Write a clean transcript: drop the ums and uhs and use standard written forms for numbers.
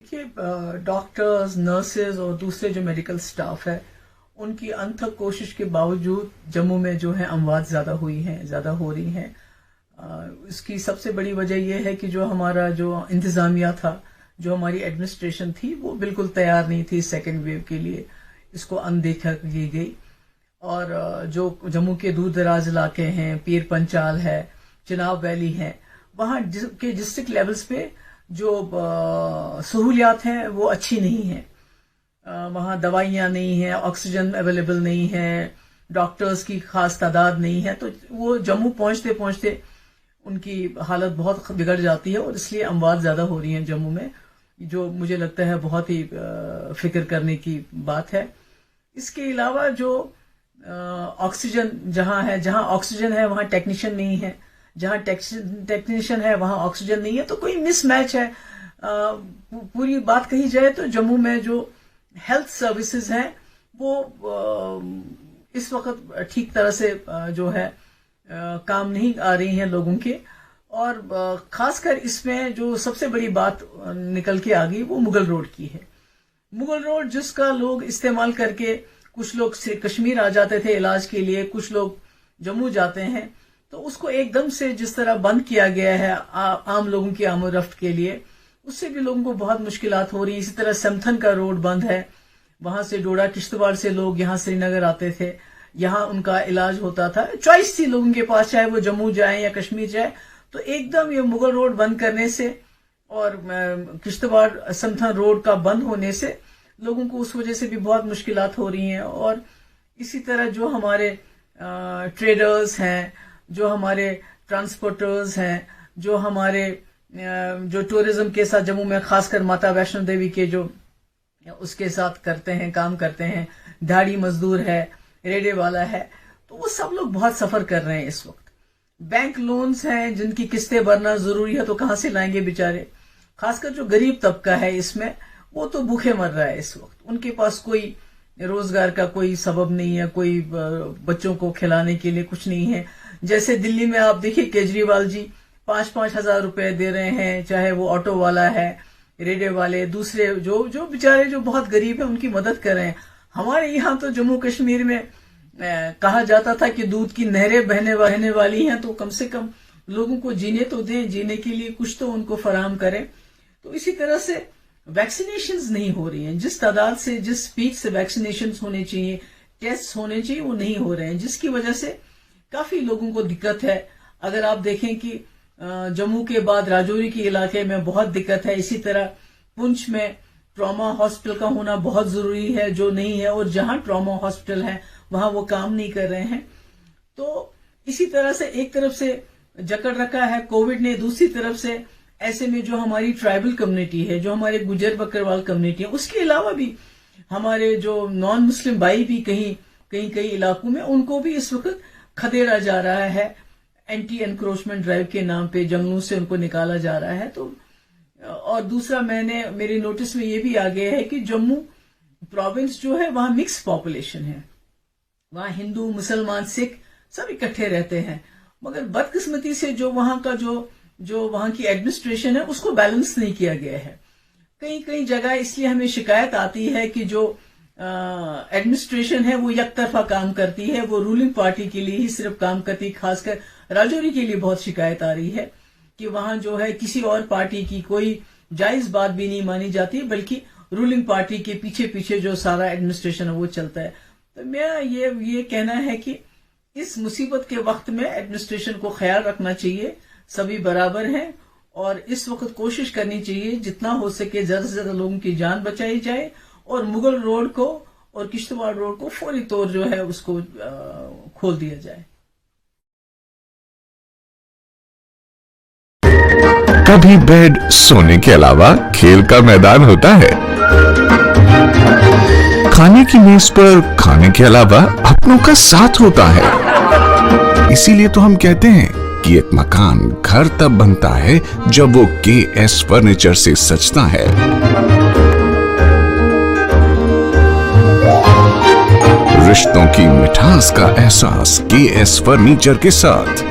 देखिए, doctors, nurses और दूसरे जो मेडिकल स्टाफ है, उनकी अनथक कोशिश के बावजूद जम्मू में जो है अमवात ज़्यादा हो रही हैं। इसकी सबसे बड़ी वजह यह है कि जो हमारा जो इंतज़ामिया था, जो हमारी एडमिनिस्ट्रेशन थी, वो बिल्कुल तैयार नहीं थी सेकेंड वेव के लिए। इसको अनदेखा की गई और जो जम्मू के दूर दराज इलाके हैं, पीर पंचाल है, चिनाब वैली है, वहाँ के डिस्ट्रिक्ट लेवल्स पे जो सहूलियात हैं वो अच्छी नहीं हैं। वहाँ दवाइयाँ नहीं हैं, ऑक्सीजन अवेलेबल नहीं है, डॉक्टर्स की खास तादाद नहीं है, तो वो जम्मू पहुँचते पहुँचते उनकी हालत बहुत बिगड़ जाती है और इसलिए अमवात ज़्यादा हो रही हैं जम्मू में, जो मुझे लगता है बहुत ही फिक्र करने की बात है। इसके अलावा जो ऑक्सीजन जहाँ ऑक्सीजन है वहाँ टेक्नीशियन नहीं है, जहाँ टेक्नीशियन है वहाँ ऑक्सीजन नहीं है, तो कोई मिसमैच है। पूरी बात कही जाए तो जम्मू में जो हेल्थ सर्विसेज हैं वो इस वक्त ठीक तरह से जो है काम नहीं आ रही हैं लोगों के, और खासकर इसमें जो सबसे बड़ी बात निकल के आ गई वो मुगल रोड की है। मुगल रोड जिसका लोग इस्तेमाल करके कुछ लोग से कश्मीर आ जाते थे इलाज के लिए, कुछ लोग जम्मू जाते हैं, तो उसको एकदम से जिस तरह बंद किया गया है आम लोगों की आमदरफ्त के लिए, उससे भी लोगों को बहुत मुश्किलात हो रही है। इसी तरह समथन का रोड बंद है, वहां से डोडा किश्तवाड़ से लोग यहाँ श्रीनगर आते थे, यहाँ उनका इलाज होता था, चॉइस थी लोगों के पास, चाहे वो जम्मू जाए या कश्मीर जाए। तो एकदम ये मुगल रोड बंद करने से और किश्तवाड़ समथन रोड का बंद होने से लोगों को उस वजह से भी बहुत मुश्किलात हो रही हैं। और इसी तरह जो हमारे ट्रेडर्स हैं, जो हमारे ट्रांसपोर्टर्स हैं, जो हमारे जो टूरिज्म के साथ जम्मू में खासकर माता वैष्णो देवी के जो उसके साथ काम करते हैं, दिहाड़ी मजदूर है, रेडे वाला है, तो वो सब लोग बहुत सफर कर रहे हैं इस वक्त। बैंक लोन्स हैं जिनकी किस्तें भरना जरूरी है, तो कहाँ से लाएंगे बेचारे। खासकर जो गरीब तबका है इसमें, वो तो भूखे मर रहा है इस वक्त, उनके पास कोई रोजगार का कोई सबब नहीं है, कोई बच्चों को खिलाने के लिए कुछ नहीं है। जैसे दिल्ली में आप देखिए केजरीवाल जी 5-5 हजार रुपए दे रहे हैं, चाहे वो ऑटो वाला है, रेडे वाले, दूसरे जो बेचारे जो बहुत गरीब है उनकी मदद कर रहे हैं। हमारे यहाँ तो जम्मू कश्मीर में कहा जाता था कि दूध की नहरें बहने वाली हैं, तो कम से कम लोगों को जीने तो दें, जीने के लिए कुछ तो उनको फराहम करें। तो इसी तरह से वैक्सीनेशंस नहीं हो रही हैं, जिस तादाद से, जिस स्पीड से वैक्सीनेशंस होने चाहिए, टेस्ट होने चाहिए, वो नहीं हो रहे हैं, जिसकी वजह से काफी लोगों को दिक्कत है। अगर आप देखें कि जम्मू के बाद राजौरी के इलाके में बहुत दिक्कत है, इसी तरह पुंछ में ट्रॉमा हॉस्पिटल का होना बहुत जरूरी है, जो नहीं है, और जहां ट्रॉमा हॉस्पिटल है वहां वो काम नहीं कर रहे हैं। तो इसी तरह से एक तरफ से जकड़ रखा है कोविड ने, दूसरी तरफ से ऐसे में जो हमारी ट्राइबल कम्युनिटी है, जो हमारे गुजर बकरवाल कम्युनिटी है, उसके अलावा भी हमारे जो नॉन मुस्लिम भाई भी कई इलाकों में उनको भी इस वक्त खदेड़ा जा रहा है, एंटी एनक्रोचमेंट ड्राइव के नाम पे जंगलों से उनको निकाला जा रहा है। तो और दूसरा मेरे नोटिस में ये भी आ गया है कि जम्मू प्रोविंस जो है वहां मिक्स पॉपुलेशन है, वहां हिंदू, मुसलमान, सिख सब इकट्ठे रहते हैं, मगर बदकिस्मती से जो वहां का जो वहां की एडमिनिस्ट्रेशन है उसको बैलेंस नहीं किया गया है। कई जगह इसलिए हमें शिकायत आती है कि जो एडमिनिस्ट्रेशन है वो एक तरफा काम करती है, वो रूलिंग पार्टी के लिए ही सिर्फ काम करती है। खासकर राजौरी के लिए बहुत शिकायत आ रही है कि वहां जो है किसी और पार्टी की कोई जायज बात भी नहीं मानी जाती, बल्कि रूलिंग पार्टी के पीछे जो सारा एडमिनिस्ट्रेशन है वो चलता है। तो मेरा ये कहना है कि इस मुसीबत के वक्त में एडमिनिस्ट्रेशन को ख्याल रखना चाहिए, सभी बराबर हैं, और इस वक्त कोशिश करनी चाहिए जितना हो सके ज्यादा से ज्यादा लोगों की जान बचाई जाए, और मुगल रोड को और किश्तवाड़ रोड को फौरी तौर जो है उसको खोल दिया जाए। कभी बेड सोने के अलावा खेल का मैदान होता है, खाने की मेज पर खाने के अलावा अपनों का साथ होता है। इसीलिए तो हम कहते हैं कि एक मकान घर तब बनता है जब वो KS फर्नीचर से सजता है। रिश्तों की मिठास का एहसास KS फर्नीचर के साथ।